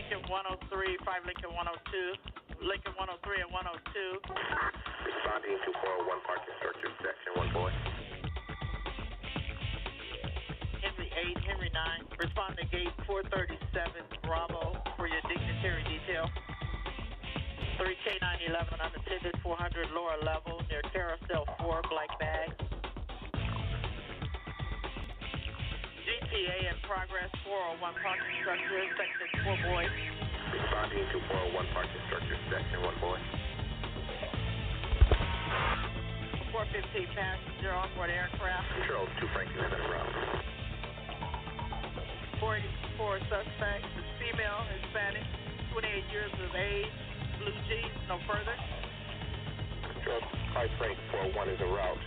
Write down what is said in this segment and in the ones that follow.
Lincoln 103, 5 Lincoln 102, Lincoln 103 and 102. Responding to 401 parking structure, section 1 boy. Henry 8, Henry 9. Respond to gate 437, Bravo, for your dignitary detail. 3K911, unattended, 400 lower level, near Carousel 4, black bag. GTA in progress, 401 parking structure, section 4 boy. Responding to 401 parking structure, section 1 boy. 415 passenger onboard aircraft. Control 2 Franklin en route. 484 suspect, is female, Hispanic, 28 years of age, blue jeans, no further. Control 5 Frank 401 is en route.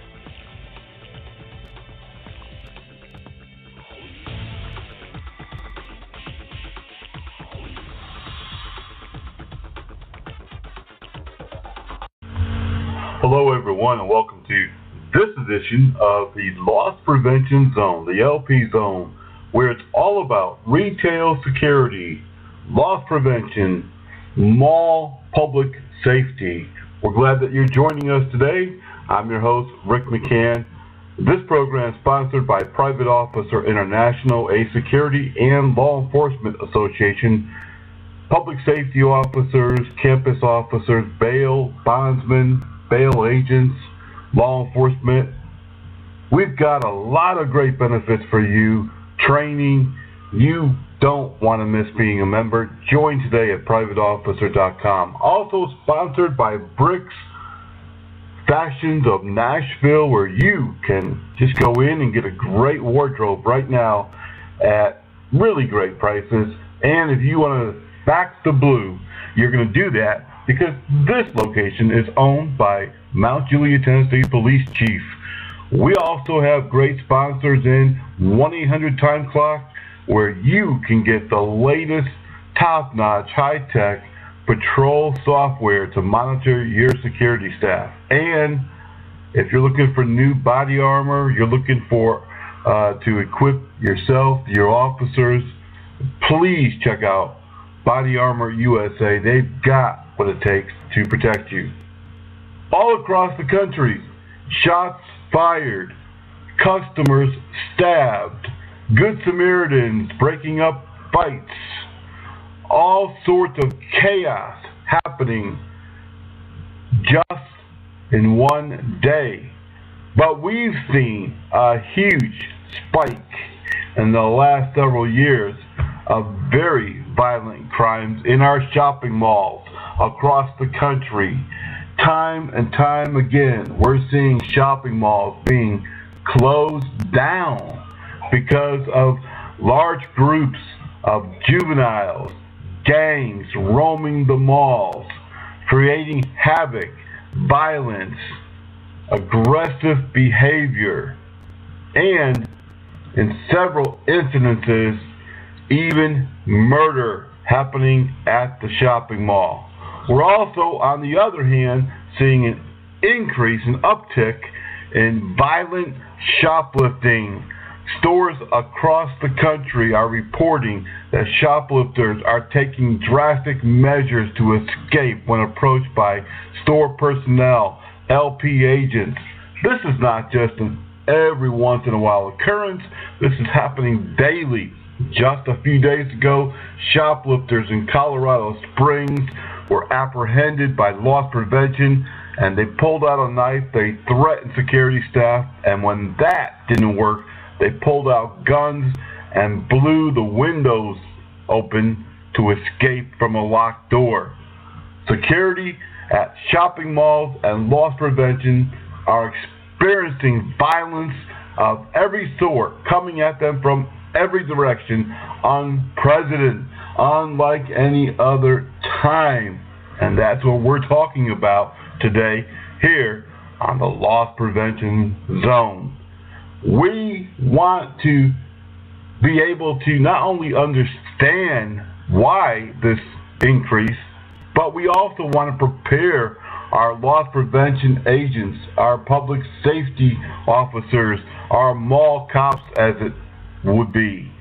Hello everyone and welcome to this edition of the Loss Prevention Zone, the LP Zone, where it's all about retail security, loss prevention, mall public safety. We're glad that you're joining us today. I'm your host, Rick McCann. This program is sponsored by Private Officer International, a security and law enforcement association. Public safety officers, campus officers, bail, bondsmen, bail agents, law enforcement. We've got a lot of great benefits for you. Training. You don't want to miss being a member. Join today at privateofficer.com. Also sponsored by Bricks Fashions of Nashville, where you can just go in and get a great wardrobe right now at really great prices. And if you want to back the blue, you're going to do that because this location is owned by Mount Juliet, Tennessee Police Chief. We also have great sponsors in 1-800-TIME-CLOCK, where you can get the latest top-notch, high-tech patrol software to monitor your security staff. And if you're looking for new body armor, you're looking for to equip yourself, your officers, please check out Body Armor USA. They've got what it takes to protect you. All across the country, shots fired, customers stabbed, Good Samaritans breaking up fights, all sorts of chaos happening just in one day. But we've seen a huge spike in the last several years of very violent crimes in our shopping malls across the country. Time and time again, we're seeing shopping malls being closed down because of large groups of juveniles, gangs roaming the malls, creating havoc, violence, aggressive behavior, and in several incidences, even murder happening at the shopping mall. We're also, on the other hand, seeing an increase, an uptick in violent shoplifting. Stores across the country are reporting that shoplifters are taking drastic measures to escape when approached by store personnel, LP agents. This is not just an every once in a while occurrence. This is happening daily. Just a few days ago, shoplifters in Colorado Springs were apprehended by loss prevention, and they pulled out a knife. They threatened security staff, and when that didn't work, they pulled out guns and blew the windows open to escape from a locked door. Security at shopping malls and loss prevention are experiencing violence of every sort coming at them from every direction, unprecedented, unlike any other time. And that's what we're talking about today here on the Loss Prevention Zone. We want to be able to not only understand why this increase, but we also want to prepare our loss prevention agents, our public safety officers, our mall cops as it would be.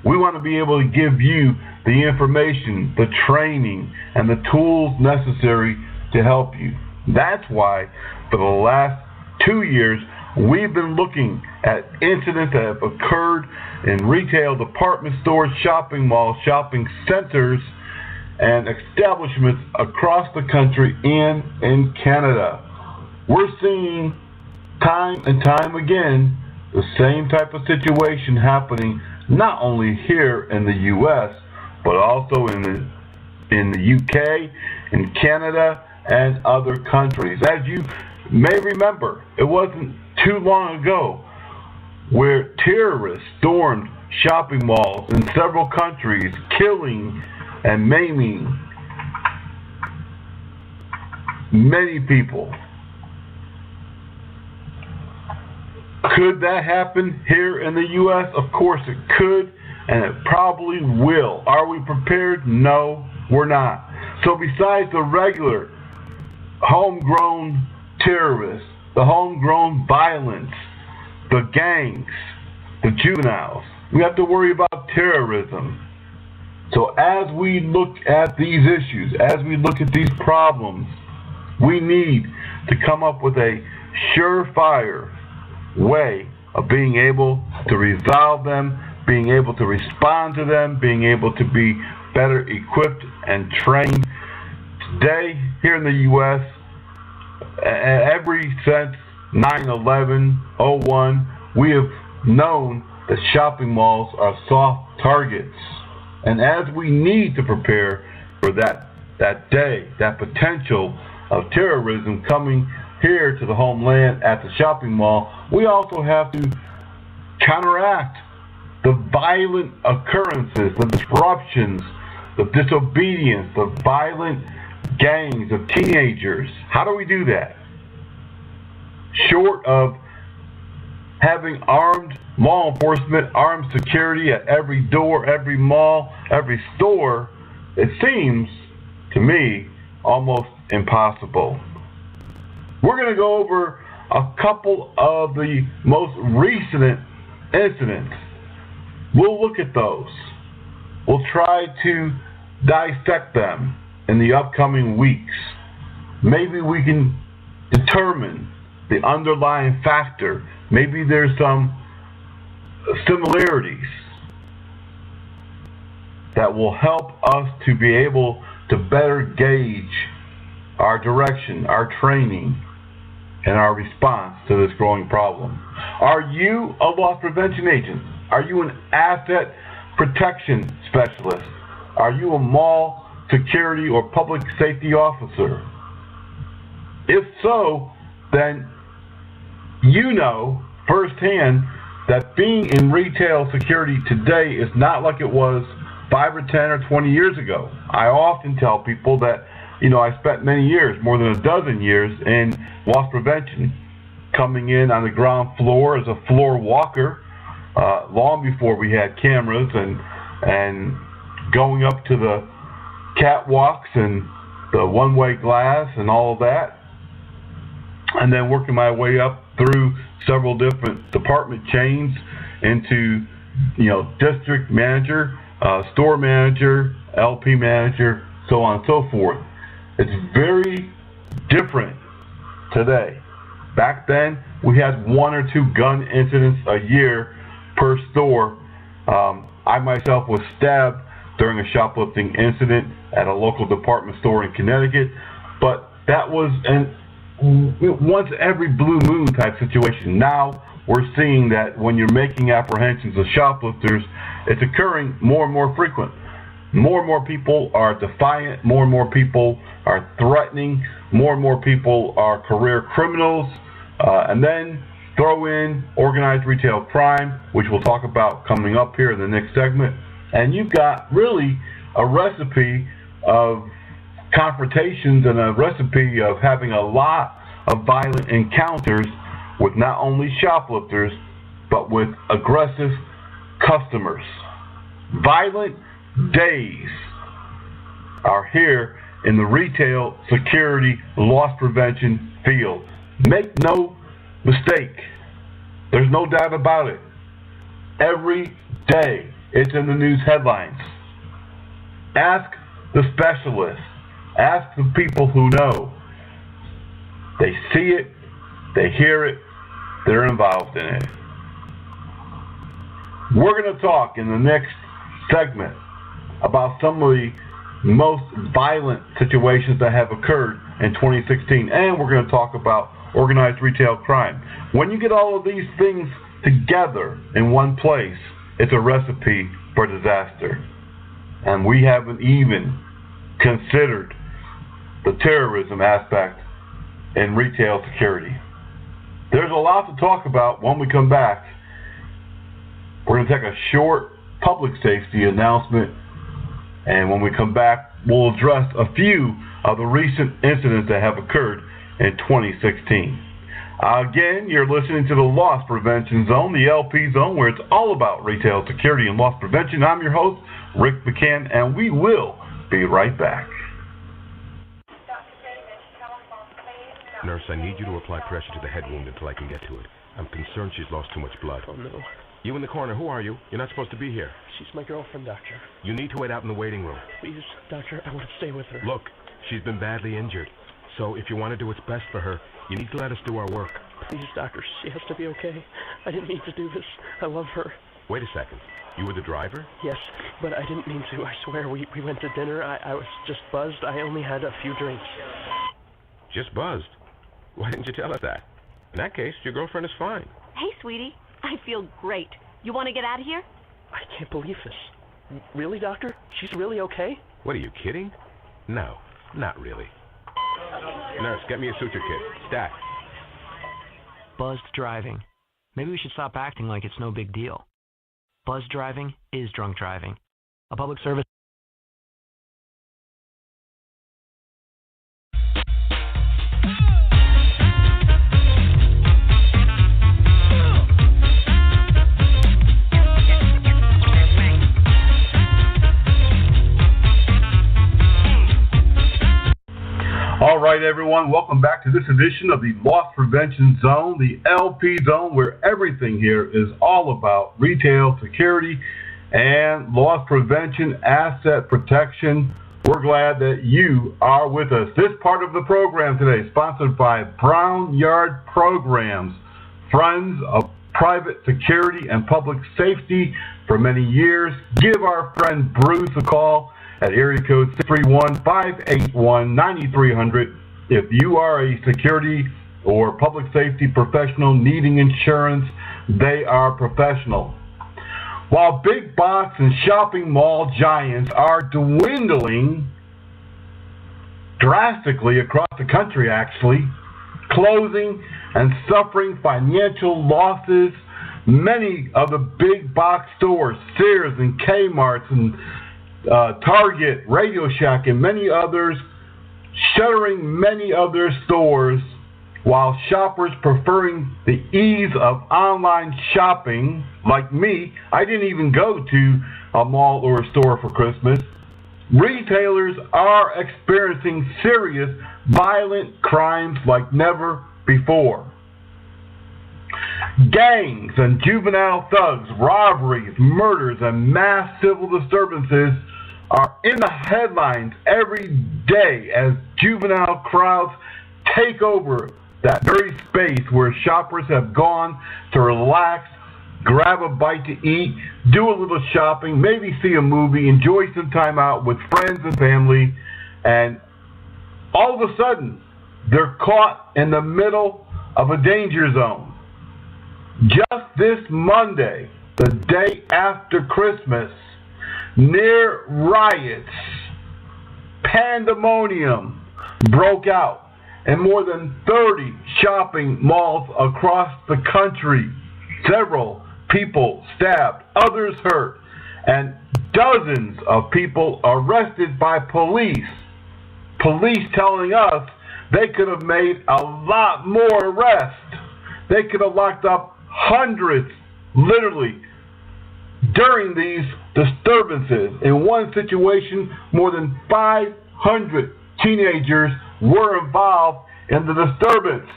We want to be able to give you the information, the training, and the tools necessary to help you. That's why for the last 2 years, we've been looking at incidents that have occurred in retail department stores, shopping malls, shopping centers, and establishments across the country and in Canada. We're seeing time and time again the same type of situation happening not only here in the U.S., but also in the U.K., in Canada, and other countries. As you may remember, it wasn't too long ago where terrorists stormed shopping malls in several countries, killing and maiming many people. Could that happen here in the U.S.? Of course it could, and it probably will. Are we prepared? No, we're not. So besides the regular homegrown terrorists, the homegrown violence, the gangs, the juveniles, we have to worry about terrorism. So as we look at these issues, as we look at these problems, we need to come up with a surefire way of being able to resolve them, being able to respond to them, being able to be better equipped and trained. Today, here in the U.S., since 9/11/01, we have known that shopping malls are soft targets. And as we need to prepare for that day, that potential of terrorism coming here to the homeland at the shopping mall, we also have to counteract the violent occurrences, the disruptions, the disobedience, the violent gangs of teenagers. How do we do that? Short of having armed law enforcement, armed security at every door, every mall, every store, it seems to me almost impossible. We're going to go over a couple of the most recent incidents. We'll look at those. We'll try to dissect them in the upcoming weeks. Maybe we can determine the underlying factor. Maybe there's some similarities that will help us to be able to better gauge our direction, our training, and our response to this growing problem. Are you a loss prevention agent? Are you an asset protection specialist? Are you a mall security or public safety officer? If so, then you know firsthand that being in retail security today is not like it was 5 or 10 or 20 years ago. I often tell people that, I spent many years, more than a dozen years, in loss prevention, coming in on the ground floor as a floor walker, long before we had cameras, and going up to the catwalks and the one-way glass and all of that, and then working my way up through several different department chains into, district manager, store manager, LP manager, so on and so forth. It's very different today. Back then, we had 1 or 2 gun incidents a year per store. I myself was stabbed during a shoplifting incident at a local department store in Connecticut, but that was an once every blue moon type situation. Now we're seeing that when you're making apprehensions of shoplifters, it's occurring more and more frequent. More and more people are defiant, more and more people are threatening, more and more people are career criminals, and then throw in organized retail crime, which we'll talk about coming up here in the next segment. And you've got really a recipe of confrontations and a recipe of having a lot of violent encounters with not only shoplifters, but with aggressive customers. Violent days are here in the retail security loss prevention field. Make no mistake, there's no doubt about it. Every day it's in the news headlines. Ask the specialists. Ask the people who know. They see it, they hear it, they're involved in it. We're going to talk in the next segment about some of the most violent situations that have occurred in 2016, and we're going to talk about organized retail crime. When you get all of these things together in one place, it's a recipe for disaster. And we haven't even considered the terrorism aspect in retail security. There's a lot to talk about when we come back. We're going to take a short public safety announcement, and when we come back, we'll address a few of the recent incidents that have occurred in 2016. Again, you're listening to the Loss Prevention Zone, the LP Zone, where it's all about retail security and loss prevention. I'm your host, Rick McCann, and we will be right back. Nurse, I need you to apply pressure to the head wound until I can get to it. I'm concerned she's lost too much blood. Oh, no. You in the corner, who are you? You're not supposed to be here. She's my girlfriend, Doctor. You need to wait out in the waiting room. Please, Doctor, I want to stay with her. Look, she's been badly injured. So if you want to do what's best for her, you need to let us do our work. Please, Doctor, she has to be okay. I didn't mean to do this. I love her. Wait a second. You were the driver? Yes, but I didn't mean to. I swear, we went to dinner. I was just buzzed. I only had a few drinks. Just buzzed? Why didn't you tell us that? In that case, your girlfriend is fine. Hey, sweetie. I feel great. You want to get out of here? I can't believe this. Really, Doctor? She's really okay? What, are you kidding? No, not really. Nurse, get me a suture kit. Stat. Buzzed driving. Maybe we should stop acting like it's no big deal. Buzzed driving is drunk driving. A public service. All right, everyone, welcome back to this edition of the Loss Prevention Zone, the LP Zone, where everything here is all about retail security and loss prevention, asset protection. We're glad that you are with us. This part of the program today is sponsored by Brown Yard Programs, friends of private security and public safety for many years. Give our friend Bruce a call at area code 631-581-9300 if you are a security or public safety professional needing insurance. They are professional. While big box and shopping mall giants are dwindling drastically across the country, actually, closing and suffering financial losses, many of the big box stores, Sears and Kmart's and Target, Radio Shack, and many others, shuttering many of their stores, while shoppers preferring the ease of online shopping. Like me, I didn't even go to a mall or a store for Christmas. Retailers are experiencing serious violent crimes like never before. Gangs and juvenile thugs, robberies, murders, and mass civil disturbances are in the headlines every day as juvenile crowds take over that very space where shoppers have gone to relax, grab a bite to eat, do a little shopping, maybe see a movie, enjoy some time out with friends and family, and all of a sudden they're caught in the middle of a danger zone. Just this Monday, the day after Christmas, near riots, pandemonium broke out in more than 30 shopping malls across the country. Several people stabbed, others hurt, and dozens of people arrested by police. Police telling us they could have made a lot more arrests. They could have locked up hundreds, literally, during these disturbances. In one situation, more than 500 teenagers were involved in the disturbance,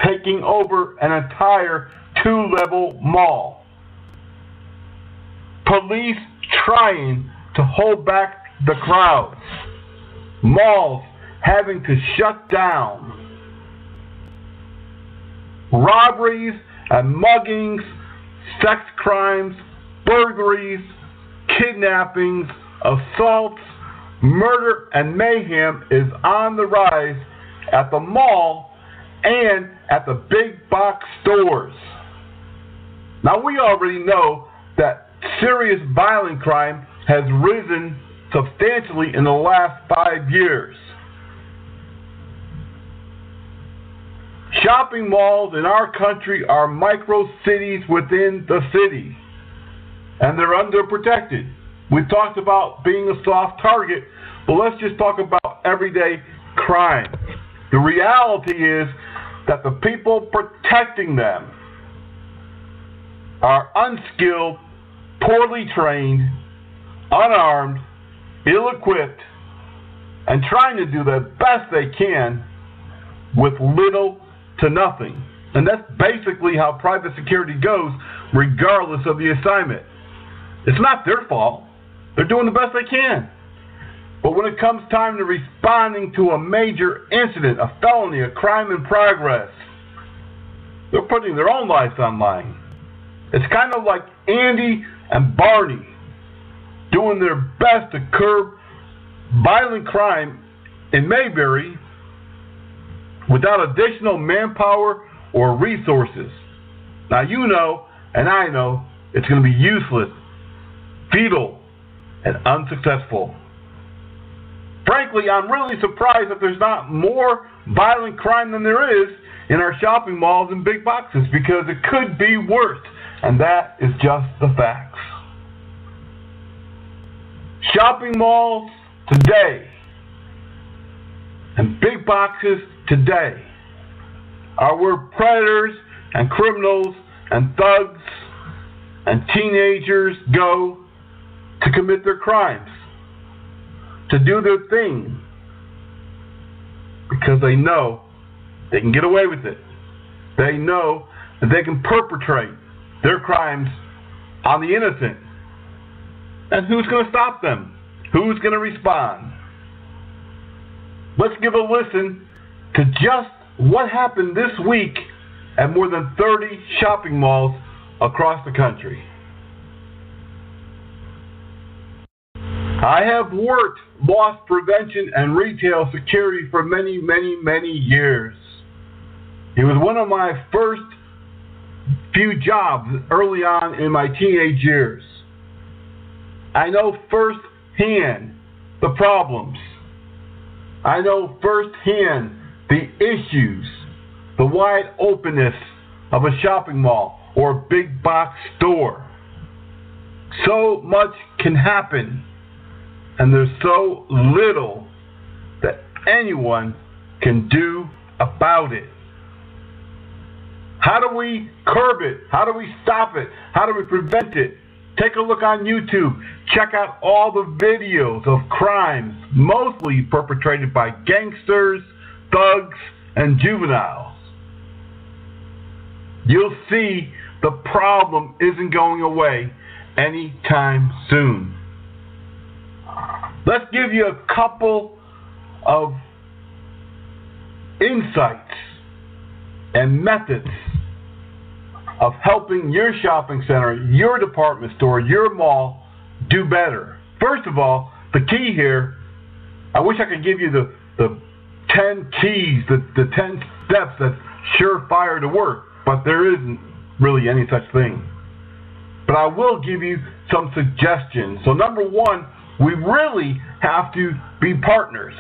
taking over an entire two-level mall. Police trying to hold back the crowds. Malls having to shut down. Robberies and muggings, sex crimes, burglaries, kidnappings, assaults, murder, and mayhem is on the rise at the mall and at the big box stores. Now, we already know that serious violent crime has risen substantially in the last 5 years. Shopping malls in our country are micro cities within the city, and they're underprotected. We've talked about being a soft target, but let's just talk about everyday crime. The reality is that the people protecting them are unskilled, poorly trained, unarmed, ill-equipped, and trying to do the best they can with little to nothing. And that's basically how private security goes, regardless of the assignment. It's not their fault. They're doing the best they can. But when it comes time to responding to a major incident, a felony, a crime in progress, they're putting their own lives on line. It's kind of like Andy and Barney doing their best to curb violent crime in Mayberry without additional manpower or resources. Now you know, and I know, it's going to be useless, futile, and unsuccessful. Frankly, I'm really surprised that there's not more violent crime than there is in our shopping malls and big boxes, because it could be worse, and that is just the facts. Shopping malls today and big boxes today are where predators and criminals and thugs and teenagers go to commit their crimes, to do their thing, because they know they can get away with it. They know that they can perpetrate their crimes on the innocent. And who's going to stop them? Who's going to respond? Let's give a listen to just what happened this week at more than 30 shopping malls across the country. I have worked loss prevention and retail security for many, many, many years. It was one of my first few jobs early on in my teenage years. I know firsthand the problems. I know firsthand the issues, the wide openness of a shopping mall or a big box store. So much can happen, and there's so little that anyone can do about it. How do we curb it? How do we stop it? How do we prevent it? Take a look on YouTube. Check out all the videos of crimes, mostly perpetrated by gangsters, thugs, and juveniles. You'll see the problem isn't going away anytime soon. Let's give you a couple of insights and methods of helping your shopping center, your department store, your mall do better. First of all, the key here, I wish I could give you the 10 keys, the 10 steps that's surefire to work, but there isn't really any such thing. But I will give you some suggestions. So number one, we really have to be partners.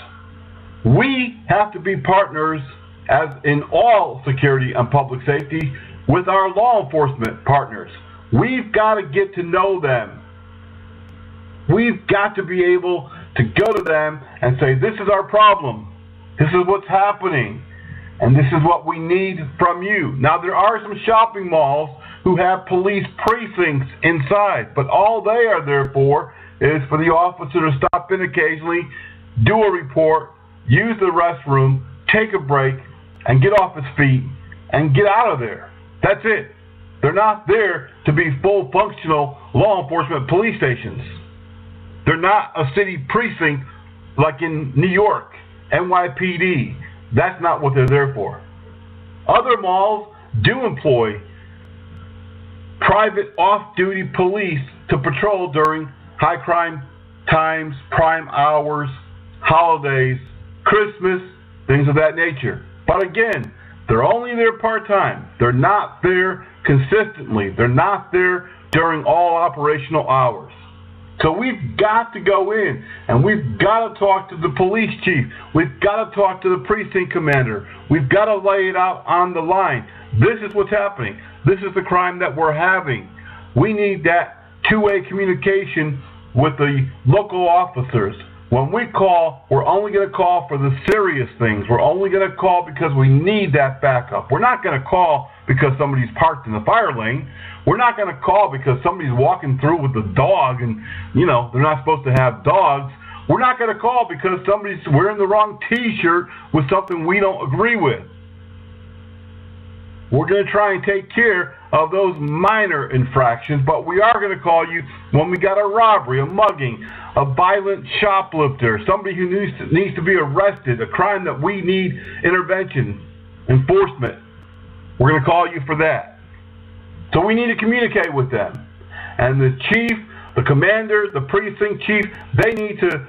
We have to be partners, as in all security and public safety, with our law enforcement partners. We've got to get to know them. We've got to be able to go to them and say, this is our problem. This is what's happening. And this is what we need from you. Now, there are some shopping malls who have police precincts inside, but all they are there for is for the officer to stop in occasionally, do a report, use the restroom, take a break, and get off his feet and get out of there. That's it. They're not there to be full functional law enforcement police stations. They're not a city precinct like in New York, NYPD. That's not what they're there for. Other malls do employ private off-duty police to patrol during high crime times, prime hours, holidays, Christmas, things of that nature. But again, they're only there part-time. They're not there consistently. They're not there during all operational hours. So we've got to go in and we've got to talk to the police chief. We've got to talk to the precinct commander. We've got to lay it out on the line. This is what's happening. This is the crime that we're having. We need that two-way communication with the local officers. When we call, we're only going to call for the serious things. We're only going to call because we need that backup. We're not going to call because somebody's parked in the fire lane. We're not going to call because somebody's walking through with a dog and, you know, they're not supposed to have dogs. We're not going to call because somebody's wearing the wrong T-shirt with something we don't agree with. We're going to try and take care of those minor infractions, but we are going to call you when we got a robbery, a mugging, a violent shoplifter, somebody who needs to be arrested, a crime that we need intervention, enforcement. We're going to call you for that. So we need to communicate with them. And the chief, the commander, the precinct chief, they need to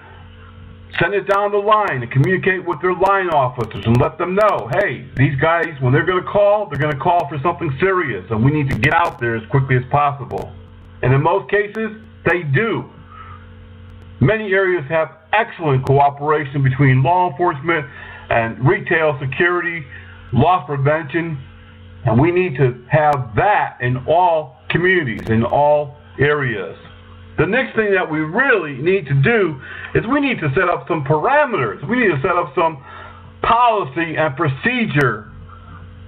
send it down the line and communicate with their line officers and let them know, hey, these guys, when they're going to call for something serious, and we need to get out there as quickly as possible. And in most cases, they do. Many areas have excellent cooperation between law enforcement and retail security, loss prevention, and we need to have that in all communities, in all areas. The next thing that we really need to do is we need to set up some parameters. We need to set up some policy and procedure.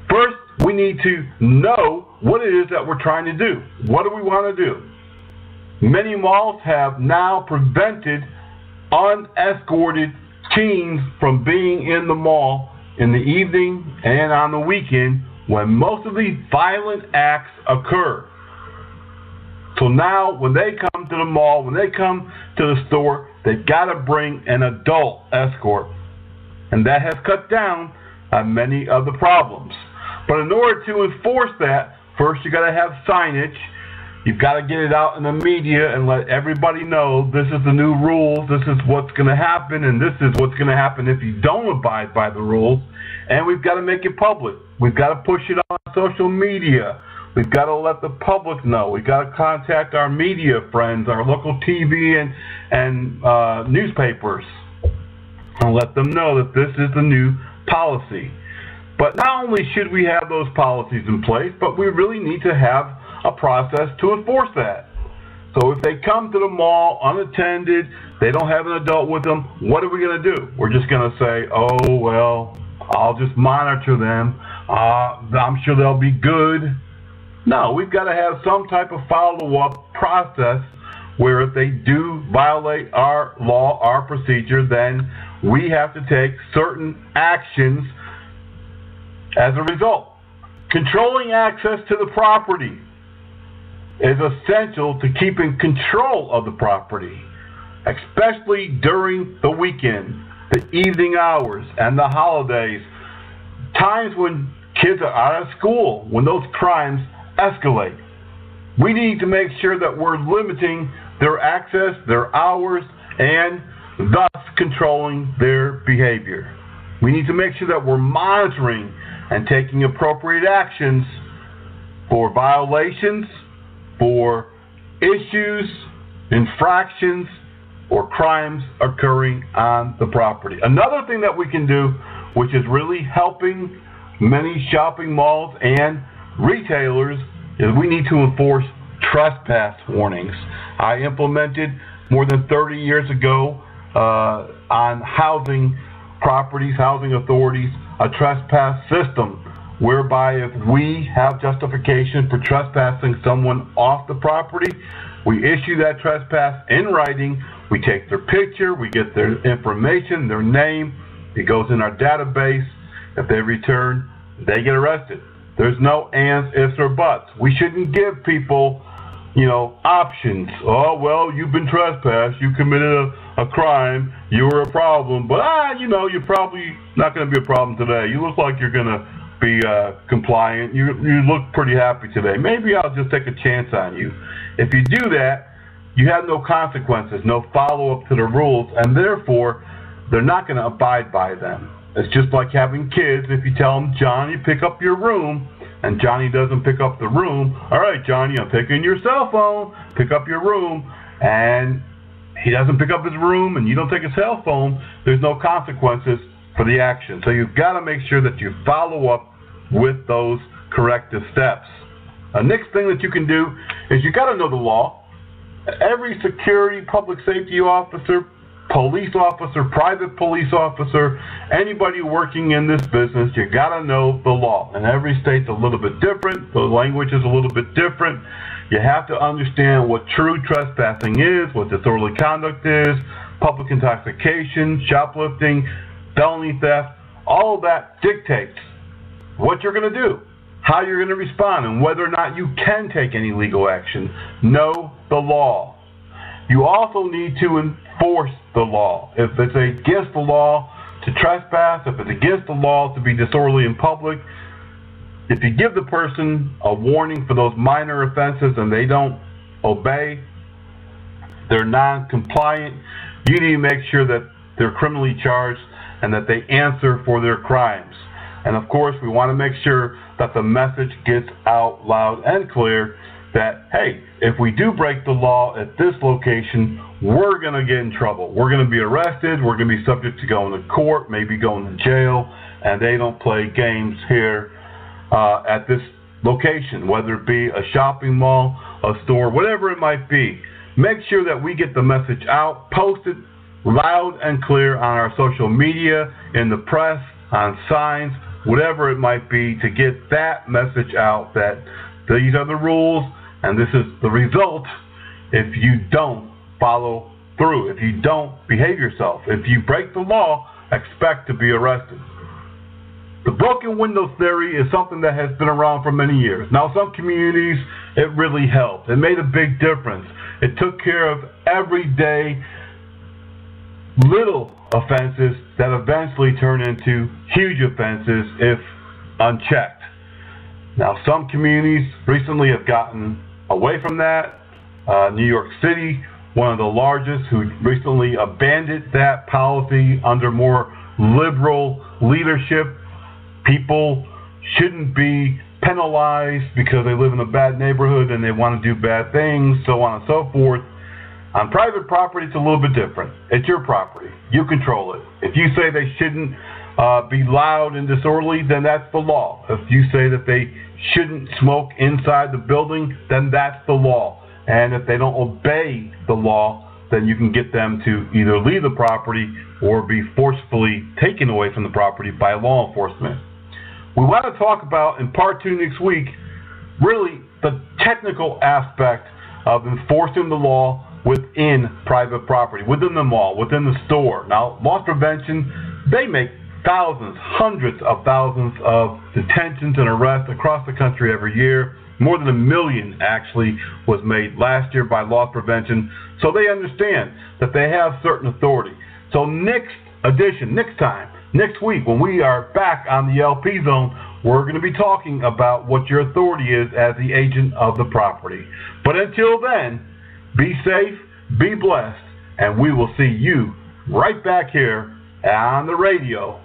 First, we need to know what it is that we're trying to do. What do we want to do? Many malls have now prevented unescorted teens from being in the mall in the evening and on the weekend when most of these violent acts occur. So now when they come to the mall, when they come to the store, they've got to bring an adult escort. And that has cut down on many of the problems. But in order to enforce that, first you got to have signage. You've got to get it out in the media and let everybody know this is the new rules, this is what's going to happen, and this is what's going to happen if you don't abide by the rules. And we've got to make it public. We've got to push it on social media. We've got to let the public know. We've got to contact our media friends, our local TV and newspapers, and let them know that this is the new policy. But not only should we have those policies in place, but we really need to have a process to enforce that. So if they come to the mall unattended, they don't have an adult with them, what are we going to do? We're just going to say, oh, well, I'll just monitor them. I'm sure they'll be good. No, we've got to have some type of follow-up process where if they do violate our law, our procedure, then we have to take certain actions as a result. Controlling access to the property is essential to keeping control of the property, especially during the weekend, the evening hours, and the holidays, times when kids are out of school, when those crimes escalate. We need to make sure that we're limiting their access, their hours, and thus controlling their behavior. We need to make sure that we're monitoring and taking appropriate actions for violations, for issues, infractions, or crimes occurring on the property. Another thing that we can do, which is really helping many shopping malls and retailers, is we need to enforce trespass warnings. I implemented more than 30 years ago on housing properties, housing authorities, a trespass system whereby if we have justification for trespassing someone off the property, we issue that trespass in writing, we take their picture, we get their information, their name, it goes in our database. If they return, they get arrested. There's no ands, ifs, or buts. We shouldn't give people options. Oh, well, you've been trespassed. You committed a crime. You were a problem. But, you're probably not going to be a problem today. You look like you're going to be compliant. You look pretty happy today. Maybe I'll just take a chance on you. If you do that, you have no consequences, no follow-up to the rules, and therefore, they're not going to abide by them. It's just like having kids. If you tell them, Johnny, pick up your room, and Johnny doesn't pick up the room, all right, Johnny, I'm picking your cell phone, pick up your room, and he doesn't pick up his room, and you don't take his cell phone, there's no consequences for the action. So you've got to make sure that you follow up with those corrective steps. The next thing that you can do is you got to know the law. Every security, public safety officer, police officer, private police officer, anybody working in this business, you got to know the law. And every state's a little bit different. The language is a little bit different. You have to understand what true trespassing is, what disorderly conduct is, public intoxication, shoplifting, felony theft. All of that dictates what you're going to do, how you're going to respond, and whether or not you can take any legal action. Know the law. You also need to enforce the law. If it's against the law to trespass, if it's against the law to be disorderly in public, if you give the person a warning for those minor offenses and they don't obey, they're non-compliant, you need to make sure that they're criminally charged and that they answer for their crimes. And of course, we want to make sure that the message gets out loud and clear that, hey, if we do break the law at this location, we're going to get in trouble. We're going to be arrested. We're going to be subject to going to court, maybe going to jail, and they don't play games here at this location, whether it be a shopping mall, a store, whatever it might be. Make sure that we get the message out, post it loud and clear on our social media, in the press, on signs, whatever it might be, to get that message out that these are the rules and this is the result if you don't follow through, if you don't behave yourself. If you break the law, expect to be arrested. The broken window theory is something that has been around for many years. Now, some communities, it really helped. It made a big difference. It took care of everyday little offenses that eventually turn into huge offenses if unchecked. Now, some communities recently have gotten away from that. New York City, one of the largest, who recently abandoned that policy under more liberal leadership. People shouldn't be penalized because they live in a bad neighborhood and they want to do bad things, so on and so forth. On private property, it's a little bit different. It's your property. You control it. If you say they shouldn't be loud and disorderly, then that's the law. If you say that they shouldn't smoke inside the building, then that's the law. And if they don't obey the law, then you can get them to either leave the property or be forcefully taken away from the property by law enforcement. We want to talk about, in part 2 next week, really the technical aspect of enforcing the law within private property, within the mall, within the store. Now, loss prevention, they make thousands, hundreds of thousands of detentions and arrests across the country every year. More than 1 million actually was made last year by loss prevention. So they understand that they have certain authority. So next time, next week, when we are back on the LP Zone, we're going to be talking about what your authority is as the agent of the property. But until then, be safe, be blessed, and we will see you right back here on the radio